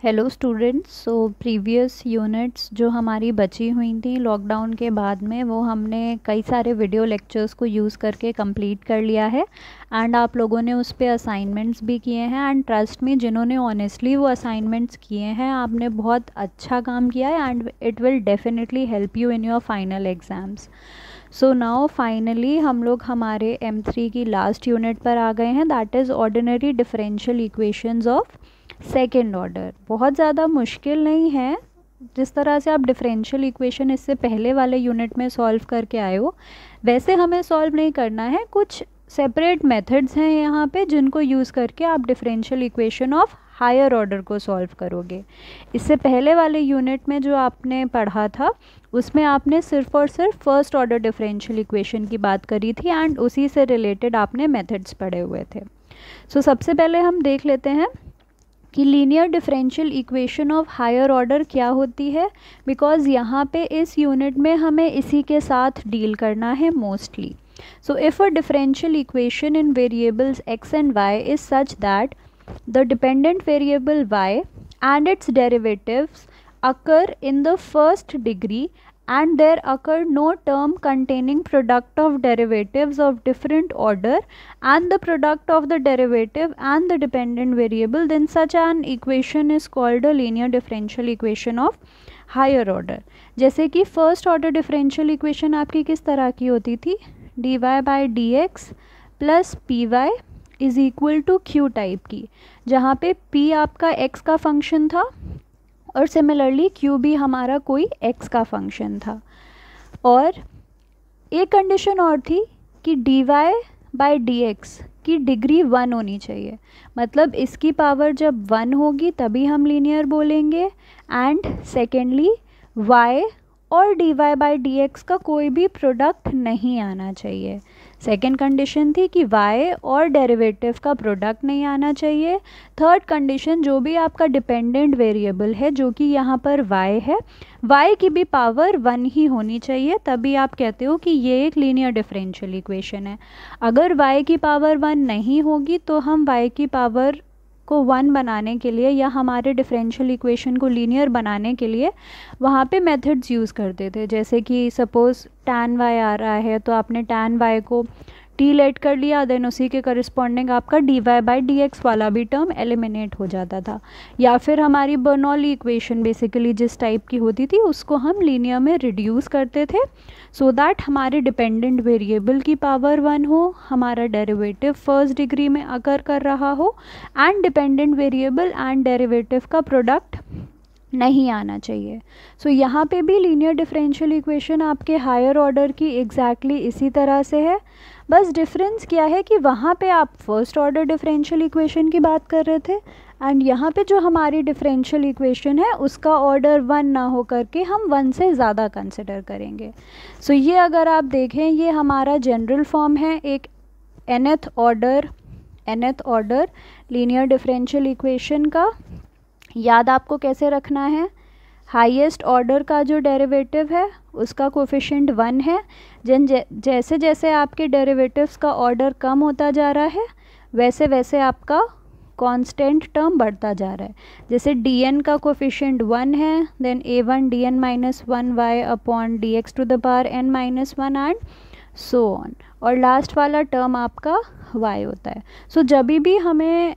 Hello students. So previous units जो हमारी बची हुई थी लॉकडाउन के बाद में, वो हमने कई सारे वीडियो लेक्चर्स को यूज़ करके कंप्लीट कर लिया है एंड आप लोगों ने उस पे असाइनमेंट्स भी किए हैं। एंड ट्रस्ट मी, जिन्होंने ऑनेस्टली वो असाइनमेंट्स किए हैं, आपने बहुत अच्छा काम किया है and it will definitely help you in your final exams. So now finally हम लोग हमारे M3 की लास्ट यूनिट पर आ गए हैं, that is ordinary differential equations of second order. बहुत ज़्यादा मुश्किल नहीं है। जिस तरह से आप डिफरेंशियल इक्वेशन इससे पहले वाले यूनिट में सॉल्व करके आए हो, वैसे हमें सॉल्व नहीं करना है। कुछ सेपरेट मेथड्स हैं यहाँ पे जिनको यूज़ करके आप differential equation of higher order को सॉल्व करोगे। इससे पहले वाले यूनिट में जो आपने पढ़ा था उसमें आपने सिर्फ और सिर्फ फर्स्ट ऑर्डर डिफरेंशियल इक्वेशन की बात करी थी एंड उसी से रिलेटेड आपने मेथड्स पढ़े हुए थे। सो सबसे पहले हम देख लेते हैं कि linear differential equation of higher order क्या होती है, बिकॉज़ यहाँ पे इस यूनिट में हमें इसी के साथ डील करना है mostly. So if a differential equation in variables x and y is such that the dependent variable y and its derivatives occur in the first degree and there occur no term containing product of derivatives of different order and the product of the derivative and the dependent variable, then such an equation is called a linear differential equation of higher order। जैसे कि first order differential equation आपकी किस तरह की होती थी, dy by D X plus P Y is equal to Q type की, जहाँ पे p आपका x का फंक्शन था और सिमिलरली q भी हमारा कोई x का फंक्शन था। और एक कंडीशन और थी कि dy बाई डी एक्स की डिग्री 1 होनी चाहिए, मतलब इसकी पावर जब 1 होगी तभी हम लीनियर बोलेंगे। एंड सेकेंडली y और dy बाई डी एक्स का कोई भी प्रोडक्ट नहीं आना चाहिए। सेकेंड कंडीशन थी कि y और डेरिवेटिव का प्रोडक्ट नहीं आना चाहिए। थर्ड कंडीशन, जो भी आपका डिपेंडेंट वेरिएबल है जो कि यहाँ पर y है, y की भी पावर 1 ही होनी चाहिए, तभी आप कहते हो कि ये एक लीनियर डिफरेंशियल इक्वेशन है। अगर y की पावर 1 नहीं होगी तो हम y की पावर को 1 बनाने के लिए या हमारे डिफरेंशियल इक्वेशन को लीनियर बनाने के लिए वहाँ पे मेथड्स यूज़ करते थे। जैसे कि सपोज़ tan y आ रहा है तो आपने tan y को t लेट कर लिया, देन उसी के करस्पॉन्डिंग आपका dy बाई डी एक्स वाला भी टर्म एलिमिनेट हो जाता था। या फिर हमारी बर्नौली इक्वेशन बेसिकली जिस टाइप की होती थी उसको हम लीनियर में रिड्यूस करते थे सो दैट हमारे डिपेंडेंट वेरिएबल की पावर 1 हो, हमारा डेरिवेटिव फर्स्ट डिग्री में अकर कर रहा हो and dependent variable and derivative का प्रोडक्ट नहीं आना चाहिए। सो यहाँ पे भी लीनियर डिफरेंशियल इक्वेशन आपके हायर ऑर्डर की एग्जैक्टली इसी तरह से है। बस डिफरेंस क्या है कि वहाँ पे आप फर्स्ट ऑर्डर डिफरेंशियल इक्वेशन की बात कर रहे थे एंड यहाँ पे जो हमारी डिफरेंशियल इक्वेशन है उसका ऑर्डर 1 ना हो करके हम 1 से ज़्यादा कंसिडर करेंगे। सो ये अगर आप देखें, ये हमारा जनरल फॉर्म है एक nth order linear differential equation का। याद आपको कैसे रखना है, हाईएस्ट ऑर्डर का जो डेरिवेटिव है उसका कोफिशिएंट 1 है। जैसे जैसे आपके डेरिवेटिव्स का ऑर्डर कम होता जा रहा है वैसे वैसे आपका कांस्टेंट टर्म बढ़ता जा रहा है। जैसे dn का कोफिशिएंट 1 है, then a1 dn minus 1 y upon D X to the power n minus 1 and so on, और लास्ट वाला टर्म आपका y होता है। सो जब भी हमें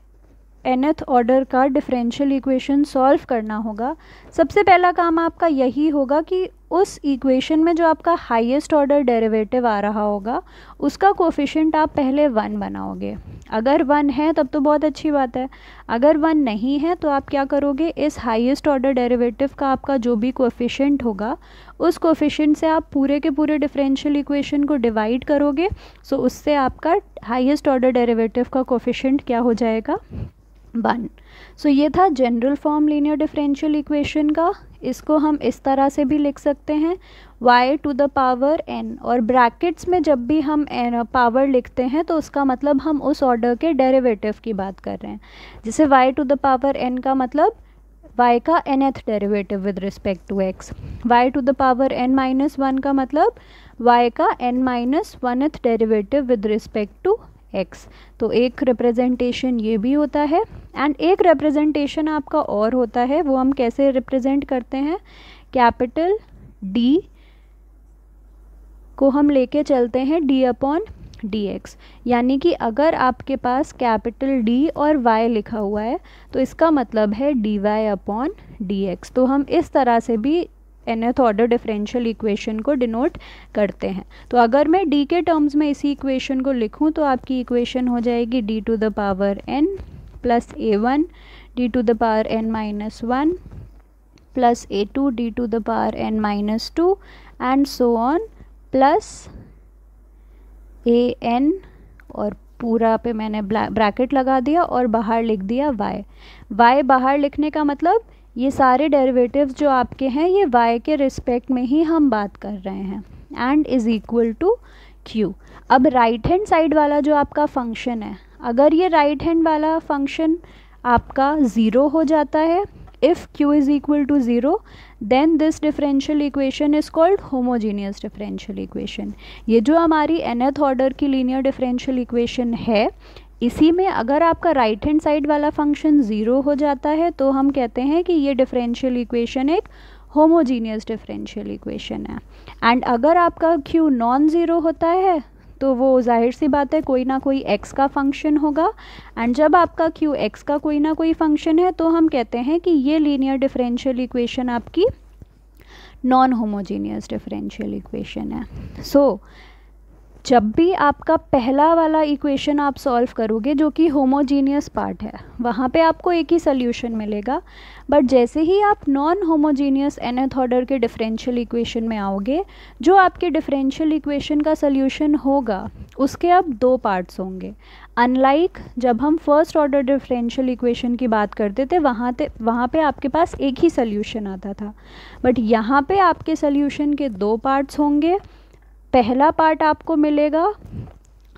nth ऑर्डर का डिफरेंशियल इक्वेशन सॉल्व करना होगा, सबसे पहला काम आपका यही होगा कि उस इक्वेशन में जो आपका हाईएस्ट ऑर्डर डेरिवेटिव आ रहा होगा उसका कोफिशिएंट आप पहले 1 बनाओगे। अगर 1 है तब तो बहुत अच्छी बात है, अगर 1 नहीं है तो आप क्या करोगे, इस हाईएस्ट ऑर्डर डेरिवेटिव का आपका जो भी कोफिशिएंट होगा उस कोफिशिएंट से आप पूरे के पूरे डिफरेंशियल इक्वेशन को डिवाइड करोगे। सो उससे आपका हाईएस्ट ऑर्डर डेरिवेटिव का कोफिशिएंट क्या हो जाएगा, 1। सो ये था general form linear differential equation का। इसको हम इस तरह से भी लिख सकते हैं y to the power n, और ब्रैकेट्स में जब भी हम पावर लिखते हैं तो उसका मतलब हम उस ऑर्डर के डेरिवेटिव की बात कर रहे हैं। जैसे y to the power n का मतलब y का nth derivative with respect to x, y to the power n minus 1 का मतलब y का n minus 1th derivative with respect to x। तो एक रिप्रेजेंटेशन ये भी होता है, एंड एक रिप्रेजेंटेशन आपका और होता है, वो हम कैसे रिप्रेजेंट करते हैं, कैपिटल D को हम लेके चलते हैं d/dx। यानी कि अगर आपके पास कैपिटल D और y लिखा हुआ है तो इसका मतलब है dy/dx। तो हम इस तरह से भी nth ऑर्डर डिफरेंशियल इक्वेशन को डिनोट करते हैं। तो अगर मैं d के टर्म्स में इसी इक्वेशन को लिखूं तो आपकी इक्वेशन हो जाएगी d⁻n plus a1 d⁻n-1 plus a2 d⁻n-2 and so on plus an, और पूरा पे मैंने ब्रैकेट लगा दिया और बाहर लिख दिया y बाहर लिखने का मतलब ये सारे डेरिवेटिव्स जो आपके हैं ये y के रिस्पेक्ट में ही हम बात कर रहे हैं, and is equal to q। अब राइट हैंड साइड वाला जो आपका फंक्शन है, अगर ये राइट हैंड वाला फंक्शन आपका ज़ीरो हो जाता है, if q is equal to zero, then this differential equation is called homogeneous differential equation. ये जो हमारी nth ऑर्डर की लीनियर डिफरेंशियल इक्वेशन है, इसी में अगर आपका राइट हैंड साइड वाला फंक्शन ज़ीरो हो जाता है तो हम कहते हैं कि ये डिफरेंशियल इक्वेशन एक होमोजीनियस डिफरेंशियल इक्वेशन है। एंड अगर आपका q नॉन ज़ीरो होता है तो वो जाहिर सी बात है कोई ना कोई x का फंक्शन होगा, एंड जब आपका q x का कोई ना कोई फंक्शन है तो हम कहते हैं कि ये लीनियर डिफरेंशियल इक्वेशन आपकी नॉन होमोजीनियस डिफरेंशियल इक्वेशन है। सो जब भी आपका पहला वाला इक्वेशन आप सॉल्व करोगे जो कि होमोजीनियस पार्ट है, वहाँ पे आपको एक ही सोल्यूशन मिलेगा, बट जैसे ही आप नॉन होमोजीनियस nth ऑर्डर के डिफरेंशियल इक्वेशन में आओगे, जो आपके डिफरेंशियल इक्वेशन का सोल्यूशन होगा उसके अब दो पार्ट्स होंगे। अनलाइक जब हम फर्स्ट ऑर्डर डिफरेंशियल इक्वेशन की बात करते थे, वहाँ पे आपके पास एक ही सोल्यूशन आता था, बट यहाँ पे आपके सोल्यूशन के दो पार्ट्स होंगे। पहला पार्ट आपको मिलेगा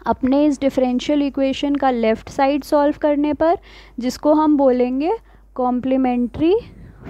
अपने इस डिफरेंशियल इक्वेशन का लेफ़्ट साइड सॉल्व करने पर, जिसको हम बोलेंगे कॉम्प्लीमेंट्री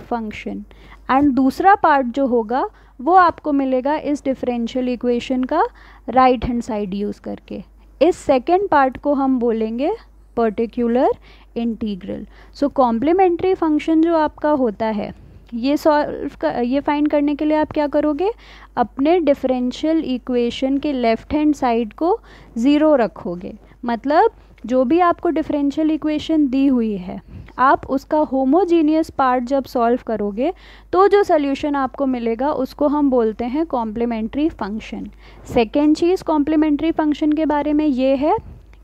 फंक्शन, एंड दूसरा पार्ट जो होगा वो आपको मिलेगा इस डिफरेंशियल इक्वेशन का राइट हैंड साइड यूज़ करके। इस सेकेंड पार्ट को हम बोलेंगे पर्टिकुलर इंटीग्रल। सो कॉम्प्लीमेंट्री फंक्शन जो आपका होता है, ये फाइंड करने के लिए आप क्या करोगे, अपने डिफरेंशियल इक्वेशन के लेफ़्ट हैंड साइड को ज़ीरो रखोगे। मतलब जो भी आपको डिफरेंशियल इक्वेशन दी हुई है, आप उसका होमोजीनियस पार्ट जब सॉल्व करोगे तो जो सोल्यूशन आपको मिलेगा उसको हम बोलते हैं कॉम्प्लीमेंट्री फंक्शन। सेकेंड चीज़ कॉम्प्लीमेंट्री फंक्शन के बारे में ये है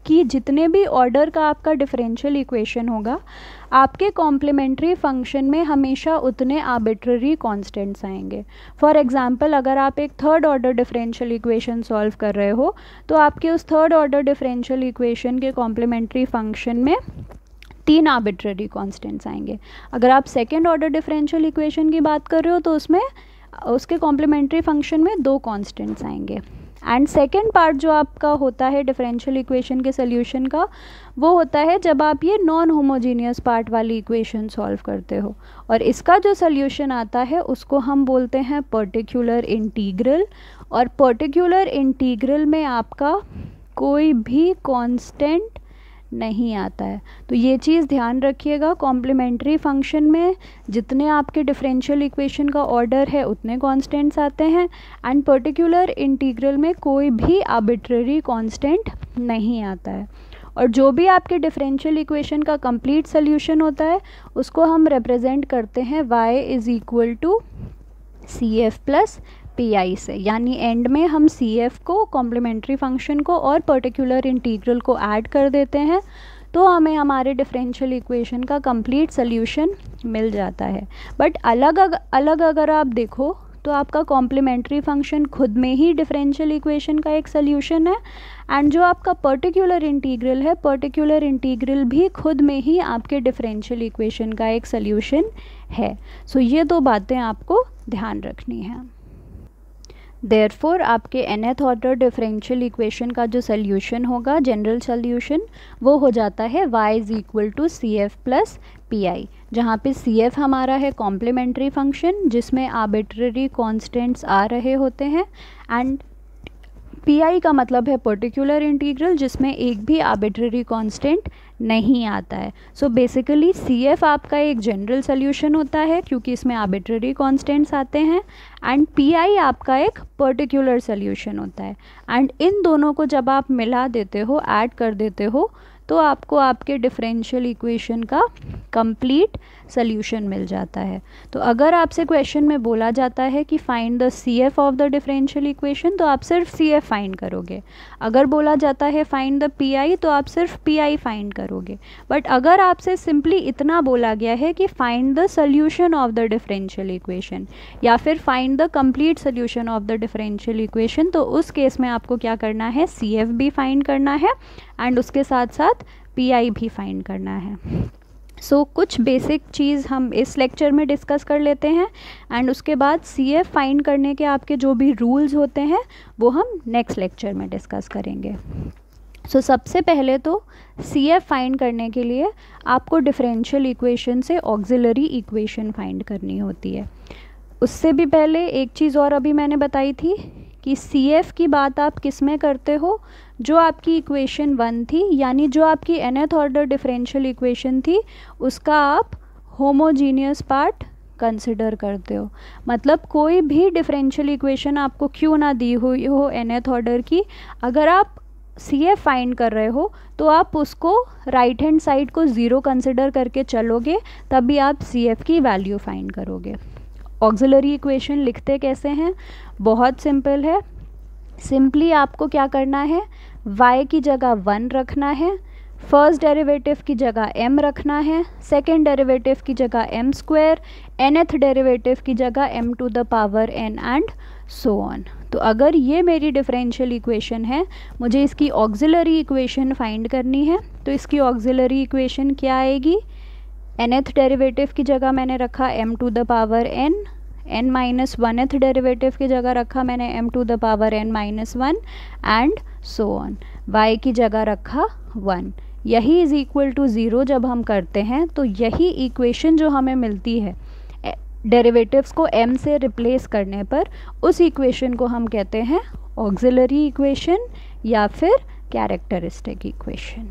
कि जितने भी ऑर्डर का आपका डिफरेंशियल इक्वेशन होगा, आपके कॉम्प्लीमेंट्री फंक्शन में हमेशा उतने आर्बिट्ररी कांस्टेंट्स आएंगे। फॉर एग्जांपल अगर आप एक third order differential equation solve कर रहे हो तो आपके उस थर्ड ऑर्डर डिफरेंशियल इक्वेशन के कॉम्प्लीमेंट्री फंक्शन में 3 आर्बिट्ररी कांस्टेंट्स आएंगे। अगर आप सेकेंड ऑर्डर डिफरेंशियल इक्वेशन की बात कर रहे हो तो उसमें उसके कॉम्प्लीमेंट्री फंक्शन में 2 कांस्टेंट्स आएंगे। एंड सेकेंड पार्ट जो आपका होता है डिफरेंशियल इक्वेशन के सोल्यूशन का, वो होता है जब आप ये नॉन होमोजीनियस पार्ट वाली इक्वेशन सॉल्व करते हो, और इसका जो सोल्यूशन आता है उसको हम बोलते हैं पर्टिकुलर इंटीग्रल। और पर्टिकुलर इंटीग्रल में आपका कोई भी कांस्टेंट नहीं आता है। तो ये चीज़ ध्यान रखिएगा, कॉम्प्लीमेंट्री फंक्शन में जितने आपके डिफरेंशियल इक्वेशन का ऑर्डर है उतने कांस्टेंट्स आते हैं, एंड पर्टिकुलर इंटीग्रल में कोई भी आर्बिट्ररी कांस्टेंट नहीं आता है। और जो भी आपके डिफरेंशियल इक्वेशन का कंप्लीट सोल्यूशन होता है उसको हम रिप्रेजेंट करते हैं y is equal to CF plus PI से, यानी एंड में हम CF को, कॉम्प्लीमेंट्री फंक्शन को और पर्टिकुलर इंटीग्रल को ऐड कर देते हैं, तो हमें हमारे डिफरेंशियल इक्वेशन का कंप्लीट सोल्यूशन मिल जाता है। बट अलग अगर आप देखो तो आपका कॉम्प्लीमेंट्री फंक्शन खुद में ही डिफरेंशियल इक्वेशन का एक सोल्यूशन है, एंड जो आपका पर्टिकुलर इंटीग्रल है, पर्टिकुलर इंटीग्रल भी खुद में ही आपके डिफरेंशियल इक्वेशन का एक सोल्यूशन है। सो ये दो बातें आपको ध्यान रखनी है। देयरफॉर आपके nth ऑर्डर डिफरेंशियल इक्वेशन का जो सोल्यूशन होगा, जनरल सोल्यूशन, वो हो जाता है y is equal to CF plus PI, जहाँ पे CF हमारा है कॉम्प्लीमेंट्री फंक्शन जिसमें आर्बिट्ररी कांस्टेंट्स आ रहे होते हैं, एंड PI का मतलब है पर्टिकुलर इंटीग्रल, जिसमें एक भी आर्बिट्रेरी कांस्टेंट नहीं आता है। सो बेसिकली CF आपका एक जनरल सोल्यूशन होता है क्योंकि इसमें आर्बिट्रेरी कांस्टेंट्स आते हैं, एंड PI आपका एक पर्टिकुलर सोल्यूशन होता है। एंड इन दोनों को जब आप मिला देते हो, ऐड कर देते हो, तो आपको आपके डिफरेंशियल इक्वेशन का कंप्लीट सोल्यूशन मिल जाता है। तो अगर आपसे क्वेश्चन में बोला जाता है कि find the CF of the differential equation, तो आप सिर्फ CF फाइंड करोगे। अगर बोला जाता है फाइंड द PI, तो आप सिर्फ PI फाइंड करोगे। बट अगर आपसे सिंपली इतना बोला गया है कि find the solution of the differential equation या फिर find the complete solution of the differential equation, तो उस केस में आपको क्या करना है, CF भी फाइंड करना है एंड उसके साथ साथ PI भी फाइंड करना है। सो कुछ बेसिक चीज़ हम इस लेक्चर में डिस्कस कर लेते हैं, एंड उसके बाद CF फाइंड करने के आपके जो भी रूल्स होते हैं वो हम नेक्स्ट लेक्चर में डिस्कस करेंगे। सो सबसे पहले तो CF फाइंड करने के लिए आपको डिफरेंशियल इक्वेशन से ऑक्सिलरी इक्वेशन फाइंड करनी होती है। उससे भी पहले एक चीज़ और अभी मैंने बताई थी कि CF की बात आप किस में करते हो, जो आपकी इक्वेशन 1 थी, यानी जो आपकी nth ऑर्डर डिफरेंशियल इक्वेशन थी, उसका आप होमोजीनियस पार्ट कंसिडर करते हो। मतलब कोई भी डिफरेंशियल इक्वेशन आपको क्यों ना दी हुई हो nth ऑर्डर की, अगर आप CF फाइंड कर रहे हो तो आप उसको राइट हैंड साइड को 0 कंसिडर करके चलोगे, तभी आप CF की वैल्यू फाइंड करोगे। ऑक्सिलरी इक्वेशन लिखते कैसे हैं, बहुत सिंपल है। सिंपली आपको क्या करना है, y की जगह 1 रखना है, फर्स्ट डेरिवेटिव की जगह m रखना है, सेकेंड डेरिवेटिव की जगह m स्क्वायर, nth डेरिवेटिव की जगह m to the power n and so on. तो अगर ये मेरी डिफरेंशियल इक्वेशन है, मुझे इसकी ऑक्सिलरी इक्वेशन फाइंड करनी है, तो इसकी ऑक्सिलरी इक्वेशन क्या आएगी, nth डेरिवेटिव की जगह मैंने रखा m to the power n minus 1th derivative की जगह रखा मैंने m to the power n minus 1 and so on. y की जगह रखा 1। यही इज़ इक्वल टू 0 जब हम करते हैं तो यही इक्वेशन जो हमें मिलती है डेरिवेटिव्स को m से रिप्लेस करने पर, उस इक्वेशन को हम कहते हैं ऑक्सिलरी इक्वेशन या फिर कैरेक्टरिस्टिक इक्वेशन।